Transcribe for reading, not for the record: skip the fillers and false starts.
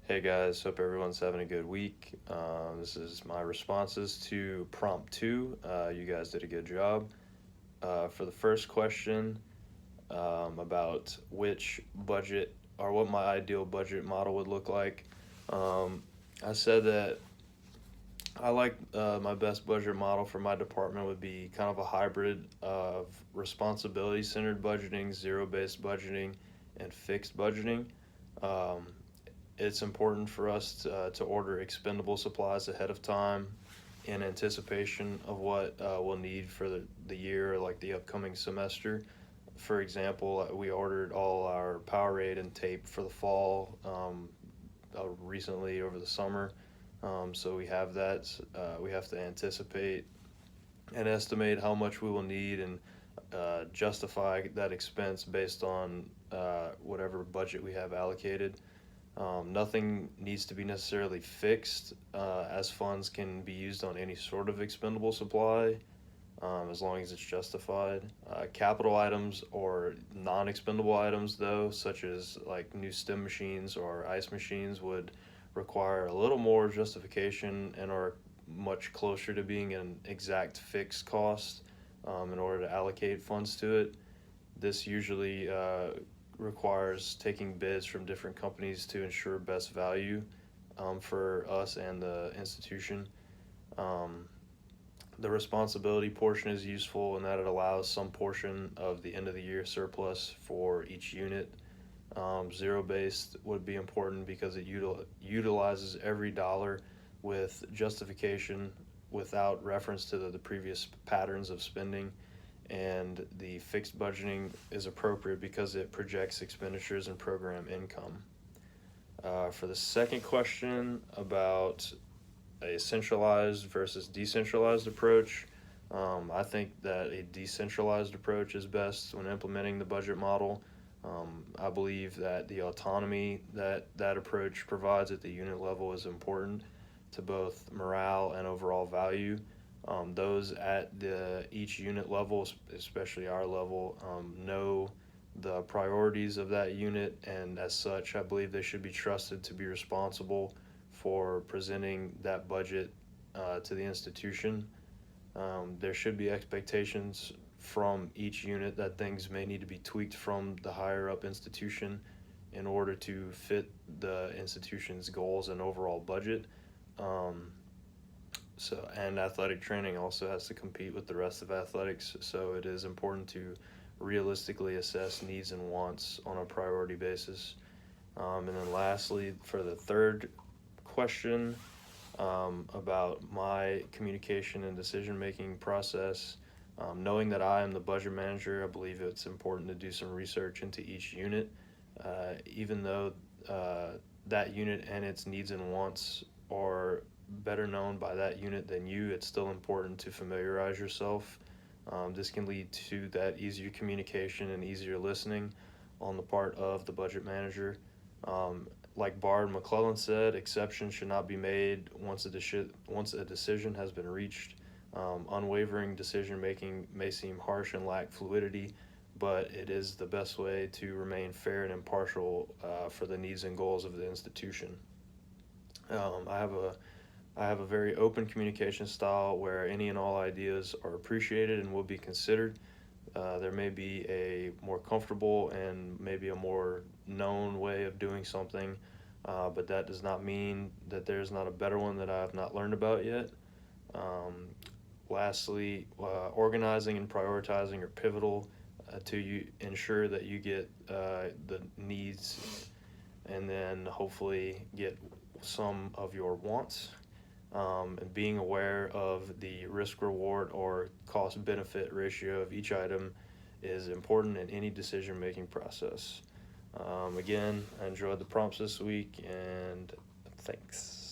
Hey guys, hope everyone's having a good week. This is my responses to prompt two. You guys did a good job. For the first question, about which budget or what my ideal budget model would look like, um, I said that I like my best budget model for my department would be kind of a hybrid of responsibility centered budgeting, zero based budgeting, and fixed budgeting. Um, it's important for us to order expendable supplies ahead of time in anticipation of what we'll need for the year, like the upcoming semester. For example, we ordered all our Powerade and tape for the fall recently over the summer. So we have that. We have to anticipate and estimate how much we will need and justify that expense based on whatever budget we have allocated. Nothing needs to be necessarily fixed, as funds can be used on any sort of expendable supply, as long as it's justified. Capital items or non-expendable items, though, such as like new stem machines or ice machines, would require a little more justification and are much closer to being an exact fixed cost, in order to allocate funds to it. This usually requires taking bids from different companies to ensure best value, for us and the institution. Um, the responsibility portion is useful in that it allows some portion of the end of the year surplus for each unit. Zero based would be important because it utilizes every dollar with justification without reference to the previous patterns of spending. And the fixed budgeting is appropriate because it projects expenditures and program income. For the second question about a centralized versus decentralized approach, I think that a decentralized approach is best when implementing the budget model. I believe that the autonomy that approach provides at the unit level is important to both morale and overall value. Those at each unit level, especially our level, know the priorities of that unit, and as such, I believe they should be trusted to be responsible for presenting that budget to the institution. There should be expectations from each unit that things may need to be tweaked from the higher up institution in order to fit the institution's goals and overall budget. Um, and athletic training also has to compete with the rest of athletics, so it is important to realistically assess needs and wants on a priority basis. And then lastly, for the third question, about my communication and decision making process, knowing that I am the budget manager, I believe it's important to do some research into each unit. Even though that unit and its needs and wants are better known by that unit than you, it's still important to familiarize yourself. This can lead to that easier communication and easier listening on the part of the budget manager. Like Bard McClellan said, exceptions should not be made once a decision has been reached. Unwavering decision making may seem harsh and lack fluidity, but it is the best way to remain fair and impartial, for the needs and goals of the institution. I have a very open communication style where any and all ideas are appreciated and will be considered. There may be a more comfortable and maybe a more known way of doing something, but that does not mean that there's not a better one that I have not learned about yet. Um, Lastly, organizing and prioritizing are pivotal to you ensure that you get the needs and then hopefully get some of your wants. And being aware of the risk reward or cost benefit ratio of each item is important in any decision making process. Again, I enjoyed the prompts this week, and thanks.